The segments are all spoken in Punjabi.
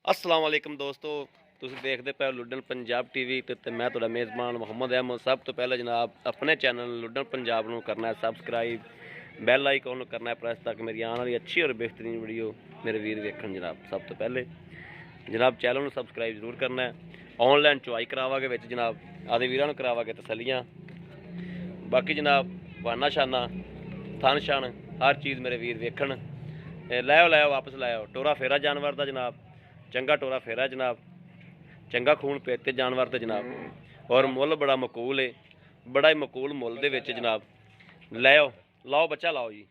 अस्सलाम वालेकुम दोस्तों, ਤੁਸੀਂ ਦੇਖਦੇ ਪਏ ਲੁੱਡਨ ਪੰਜਾਬ ਟੀਵੀ ਤੇ ਮੈਂ ਤੁਹਾਡਾ ਮੇਜ਼ਬਾਨ ਮੁਹੰਮਦ ਅਹਿਮਦ। ਸਭ ਤੋਂ ਪਹਿਲਾਂ ਜਨਾਬ ਆਪਣੇ ਚੈਨਲ ਲੁੱਡਨ ਪੰਜਾਬ ਨੂੰ ਕਰਨਾ ਹੈ ਸਬਸਕ੍ਰਾਈਬ, ਬੈਲ ਆਈਕਨ ਨੂੰ ਕਰਨਾ ਹੈ ਪ੍ਰੈਸ ਤਾਂ ਕਿ ਮੇਰੀ ਆਉਣ ਵਾਲੀ ਅੱਛੀ ਔਰ ਬਿਹਤਰੀਨ ਵੀਡੀਓ ਮੇਰੇ ਵੀਰ ਵੇਖਣ। ਜਨਾਬ ਸਭ ਤੋਂ ਪਹਿਲੇ ਜਨਾਬ ਚੈਨਲ ਨੂੰ ਸਬਸਕ੍ਰਾਈਬ ਜ਼ਰੂਰ ਕਰਨਾ ਹੈ। ਆਨਲਾਈਨ ਚੁਆਈ ਕਰਾਵਾਂਗੇ ਵਿੱਚ ਜਨਾਬ ਆਦੇ ਵੀਰਾਂ ਨੂੰ ਕਰਾਵਾਂਗੇ ਤਸੱਲੀਆਂ। ਬਾਕੀ ਜਨਾਬ ਵਾਨਾ ਸ਼ਾਨਾ ਥਣ ਛਣ ਹਰ ਚੀਜ਼ ਮੇਰੇ ਵੀਰ ਵੇਖਣ। ਲੈ ਵਾਪਸ ਲੈ ਆਓ। ਟੋਰਾ ਫੇਰਾ ਜਾਨਵਰ ਦਾ ਜਨਾਬ, ਚੰਗਾ टोरा फेरा जनाब, चंगा खून पेते जानवर तो जनाब, और मुल बड़ा मकूल है, बड़ा ही मकूल मुल दे विच जनाब। लै आओ, लाओ बच्चा लाओ जी,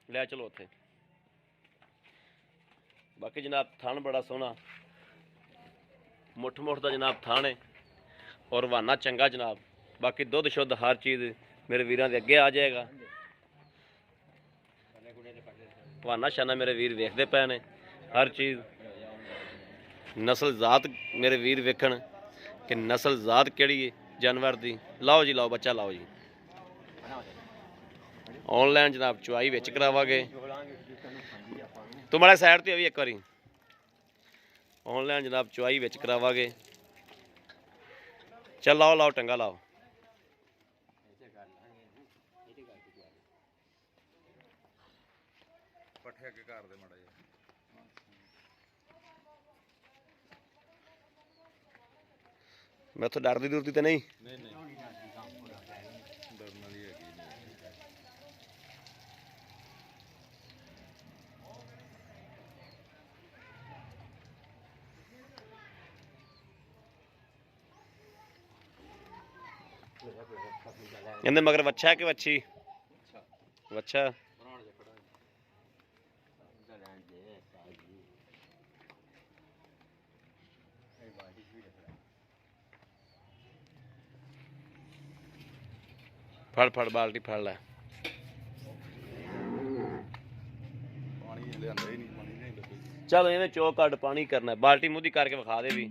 लै चलो उत्थे। बाकी जनाब थान बड़ा सोहना मुठ मुठ का जनाब थान है और वाना चंगा जनाब। बाकी दुध शुद्ध हर चीज़ मेरे वीरां दे अगे आ जाएगा। वाना शाना मेरे वीर वेखते पे ने हर चीज़। नस्ल जात मेरे वीर वेखण कि नस्ल जात किहड़ी है जानवर दी। लाओ जी लाओ बच्चा लाओ जी। ऑनलाइन जनाब चुआई विच करावांगे। तू माड़ा साइड ते भी एक बारी ऑनलाइन जनाब चुआई विच करावांगे। चल लाओ लाओ टंगा लाओ। पट्ठे अगे कर दे माड़ा जिहा। मैं तो डरदी दुरदी तो नहीं। डरन वाली हैगी नहीं। इहदे मगर वच्छा है कि वच्छी? वच्छा। फड़ फड़ बाल्टी फड़ लै। पानी लिआंदा ही नहीं, पानी नहीं लगे। चलो इवें चो कड पानी करना, बाल्टी मुँह दी करके विखा दे भी।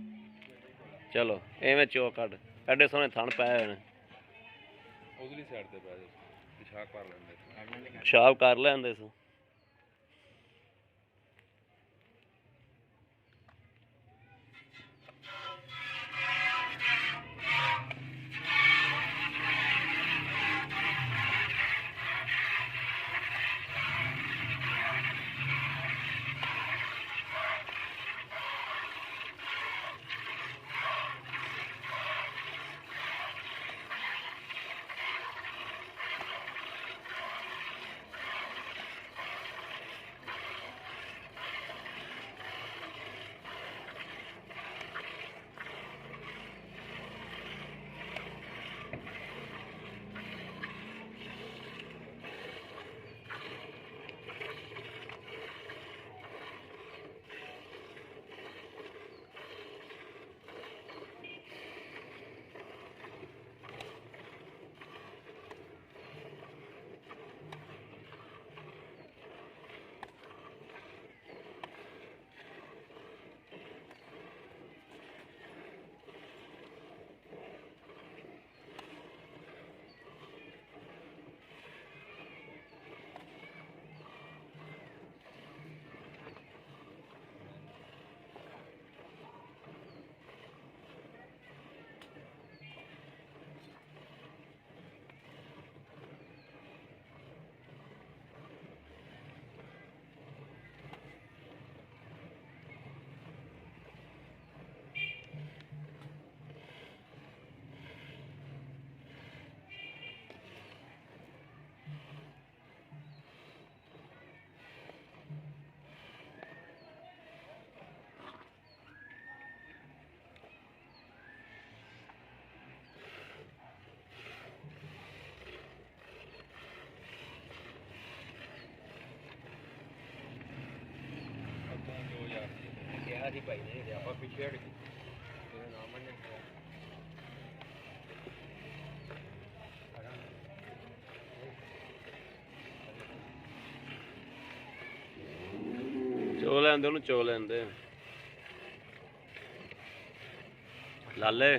चलो इवें चो कड, एडे सोहने थण पए होए ने। उधरली साइड ते पै जा, पेशाब कर लैंदे। पेशाब कर लैंदे सो। किहा सी भाई ने आपां पिछे हट गए, तेरा नाम मन्ने चो लैंदे ओनू चो लैंदे लाले।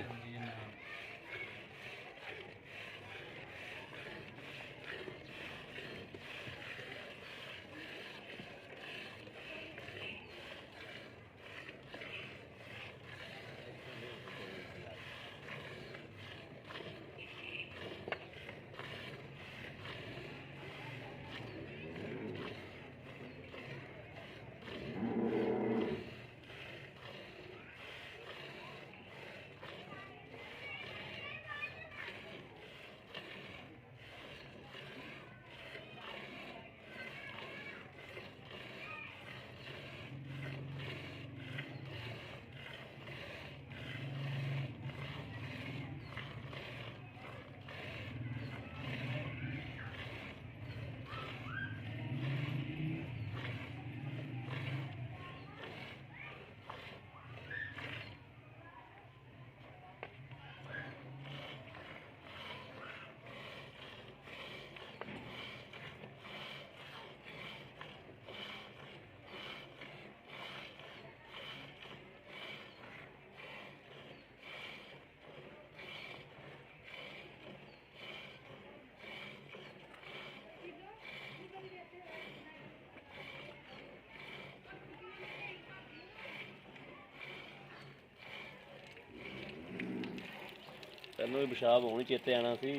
ਤੈਨੂੰ ਵੀ ਪਿਸ਼ਾਬ ਹੋਣੀ ਚੇਤੇ ਆਣਾ ਸੀ।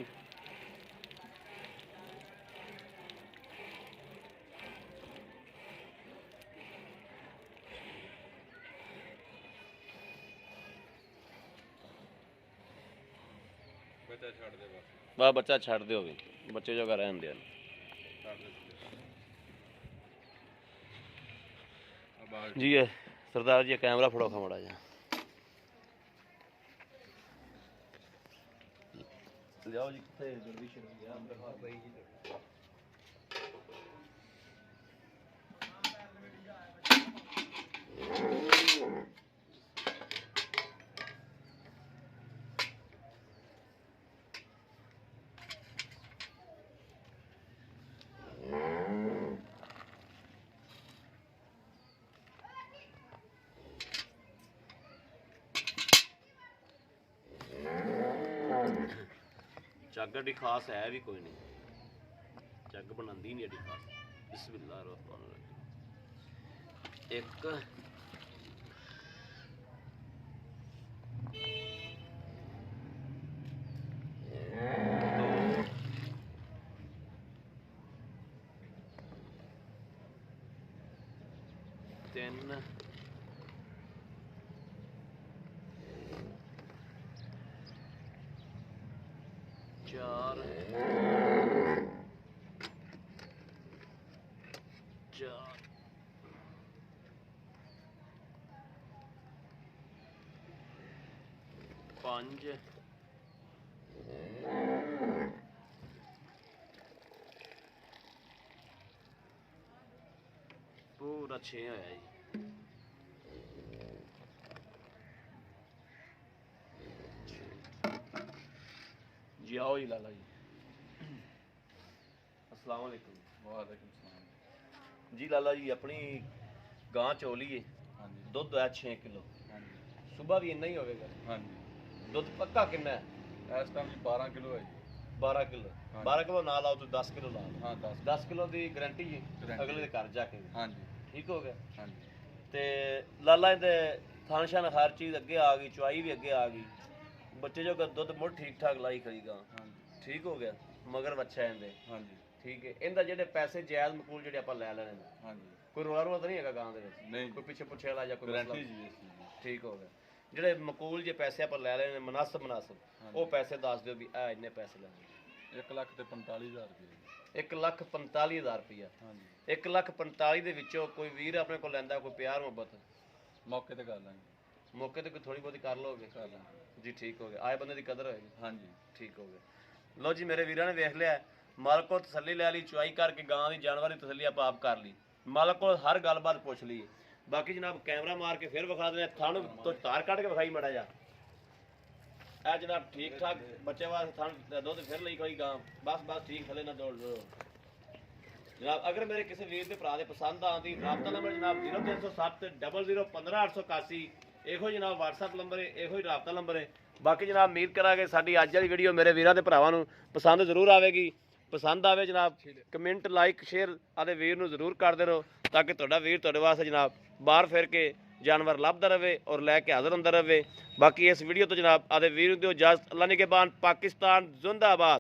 ਬੱਚਾ ਛੱਡ ਦੇ ਬਸ। ਬਾ ਬੱਚਾ ਛੱਡ ਦਿਓ ਵੀ, ਬੱਚੇ ਜੋਗਾ ਰਹਿਣ ਦਿਆ। ਛੱਡ ਦੇ ਆਬਾਜ਼ ਜੀ ਇਹ ਸਰਦਾਰ ਜੀ ਕੈਮਰਾ ਫੜੋ ਖਮੜਾ ਜਾ ਲਿਆਓ ਜੀ। ਕਿੱਥੇ ਦਰਵੀਸ਼ ਗਿਆ ਅੰਦਰ ਹਾਂ ਬਈ ਜੀ। ਚੱਗ ਏਡੀ ਖਾਸ ਹੈ ਵੀ ਕੋਈ ਨਹੀਂ, ਚੱਗ ਬਣਾਉਂਦੀ ਨਹੀਂ ਏਡੀ ਖਾਸ। ਬਿਸਮਿਲ੍ਲਾਹ ਰਹਿਮਾਨ ਰਹੀਮ। ਇੱਕ ਦੋ ਤਿੰਨ ਚਾਰ ਪੰਜ ਪੂਰਾ 6 ਹੋਇਆ ਜੀ। ਜੀ आओ जी लाला जी। अस्सलाम वालेकुम। ਵਾਲੇਕੁਮ ਸਲਾਮ। जी लाला जी अपनी गां चोली है, ਹਾਂਜੀ दुध है 6 किलो, ਹਾਂਜੀ सुबह भी इन्ना ही होगा। ਹਾਂਜੀ दुध पक्का कितना है? ਇਸ ਟਾਈਮ ਜੀ 12 ਕਿਲੋ ਹੈ ਜੀ। 12 किलो। हाँ। 12 किलो ना लाओ तो 10 किलो ला लो। ਹਾਂ 10 10 किलो की गारंटी जी Guarantee। अगले दे घर जाके ਹਾਂਜੀ ठीक हो गया। ਹਾਂਜੀ ਤੇ ਲਾਲਾ ਇਹਦੇ ਥਣ ਸ਼ਨ ਹਰ ਚੀਜ਼ ਅੱਗੇ ਆ ਗਈ, ਚੁਆਈ ਵੀ ਅੱਗੇ ਆ ਗਈ, ਬੱਚੇ ਜੋ ਦੁੱਧ ਮੁੱਢ ਠੀਕ ਠਾਕ ਲਾਈ ਖਰੀਗਾ, ਹਾਂਜੀ ਠੀਕ ਹੋ ਗਿਆ। ਮਗਰ ਬੱਚਾ ਇਹਦੇ ਹਾਂਜੀ ਠੀਕ ਹੈ। ਇਹਦਾ ਜਿਹੜੇ ਪੈਸੇ ਜਾਇਜ਼ ਮਕੂਲ ਜਿਹੜੇ ਆਪਾਂ ਲੈ ਲੈਣੇ ਨੇ, ਹਾਂਜੀ ਕੋਈ ਰੋਲਾ ਰੋਲਾ ਤਾਂ ਨਹੀਂ ਹੈਗਾ ਗਾਂ ਦੇ ਵਿੱਚ, ਨਹੀਂ ਕੋਈ ਪਿੱਛੇ ਪੁੱਛੇ ਵਾਲਾ ਜਾਂ ਕੋਈ ਗਾਰੰਟੀ ਮਸਲਾ? ਜੀ ਇਸ ਚੀਜ਼ ਦੀ। ਠੀਕ ਹੋ ਗਿਆ। ਜਿਹੜੇ ਮਕੂਲ ਜੇ ਪੈਸੇ ਆਪਾਂ ਲੈ ਲੈਣੇ ਮੁਨਾਸਬ ਹਾਂਜੀ। ਉਹ ਪੈਸੇ ਦੱਸ ਦਿਓ ਵੀ ਆ ਇੰਨੇ ਪੈਸੇ ਲੈਣੇ। 1,45,000 ਰੁਪਏ ਜੀ। 1,45,000 ਰੁਪਇਆ। ਹਾਂਜੀ 1,45,000 ਦੇ ਵਿੱਚੋਂ ਕੋਈ ਵੀਰ ਆਪਣੇ ਕੋਲ ਲੈਂਦਾ ਕੋਈ ਪਿਆਰ ਮੁਹੱਬਤ, ਮੌਕੇ ਤੇ ਕਰ ਲਾਂਗੇ। ਮੌਕੇ ਤੇ ਕੋਈ ਥੋੜੀ ਬਹੁਤੀ ਕਰ ਲਓਗੇ? ਕਰ ਲਾਂਗੇ ਜੀ ਠੀਕ ਹੋ ਗਿਆ। ਆਏ ਬੰਦੇ ਦੀ ਕਦਰ ਹੋਏਗੀ। ਹਾਂਜੀ ਠੀਕ ਹੋ ਗਿਆ। ਲਓ ਜੀ ਮੇਰੇ ਵੀਰਾਂ ਨੇ ਵੇਖ ਲਿਆ, ਮਾਲਕ ਕੋਲ ਤਸੱਲੀ ਲੈ ਲਈ, ਚੁਆਈ ਕਰਕੇ ਗਾਂ ਦੀ ਜਾਨਵਰ ਦੀ ਤਸੱਲੀ ਆਪਾਂ ਆਪ ਕਰ ਲਈ, ਮਾਲਕ ਕੋਲ ਹਰ ਗੱਲਬਾਤ ਪੁੱਛ ਲਈ। ਬਾਕੀ ਜਨਾਬ ਕੈਮਰਾ ਮਾਰ ਕੇ ਫਿਰ ਵਿਖਾ ਦਿੰਦੇ, ਥਣ ਤੋਂ ਤਾਰ ਕੱਢ ਕੇ ਵਿਖਾਈ ਮੜਾ ਜਾ। ਇਹ ਜਨਾਬ ਠੀਕ ਠਾਕ ਬੱਚੇ ਵਾਸਤੇ ਥਣ ਦੁੱਧ ਫਿਰ ਲਈ ਕੋਈ ਗਾਂ, ਬਸ ਠੀਕ ਥੱਲੇ ਨਾ ਦੌੜ ਲਓ ਜਨਾਬ। ਅਗਰ ਮੇਰੇ ਕਿਸੇ ਵੀਰ ਦੇ ਭਰਾ ਦੇ ਪਸੰਦ ਆਉਂਦੀ, ਰਾਬਤਾ ਨੰਬਰ ਜਨਾਬ 0307 00 15 881, ਇਹੋ ਜਨਾਬ WhatsApp ਨੰਬਰ ਹੈ, ਇਹੋ ਹੀ ਰਾਬਤਾ ਨੰਬਰ ਹੈ। ਬਾਕੀ ਜਨਾਬ ਉਮੀਦ ਕਰਾਂਗੇ ਸਾਡੀ ਅੱਜ ਵਾਲੀ ਵੀਡੀਓ ਮੇਰੇ ਵੀਰਾਂ ਦੇ ਭਰਾਵਾਂ ਨੂੰ ਪਸੰਦ ਜ਼ਰੂਰ ਆਵੇਗੀ। ਪਸੰਦ ਆਵੇ ਜਨਾਬ ਕਮੈਂਟ ਲਾਈਕ ਸ਼ੇਅਰ ਆਦੇ ਵੀਰ ਨੂੰ ਜ਼ਰੂਰ ਕਰਦੇ ਰਹੋ, ਤਾਂ ਕਿ ਤੁਹਾਡਾ ਵੀਰ ਤੁਹਾਡੇ ਵਾਸਤੇ ਜਨਾਬ ਬਾਹਰ ਫਿਰ ਕੇ ਜਾਨਵਰ ਲੱਭਦਾ ਰਹੇ ਔਰ ਲੈ ਕੇ ਹਾਜ਼ਰ ਹੁੰਦਾ ਰਹੇ। ਬਾਕੀ ਇਸ ਵੀਡੀਓ ਤੋਂ ਜਨਾਬ ਆਦੇ ਵੀਰ ਨੂੰ ਦਿਓ ਇਜਾਜ਼ਤ। ਅੱਲਾ ਨਿਗਹਿਬਾਨ। ਪਾਕਿस्तान जिंदाबाद।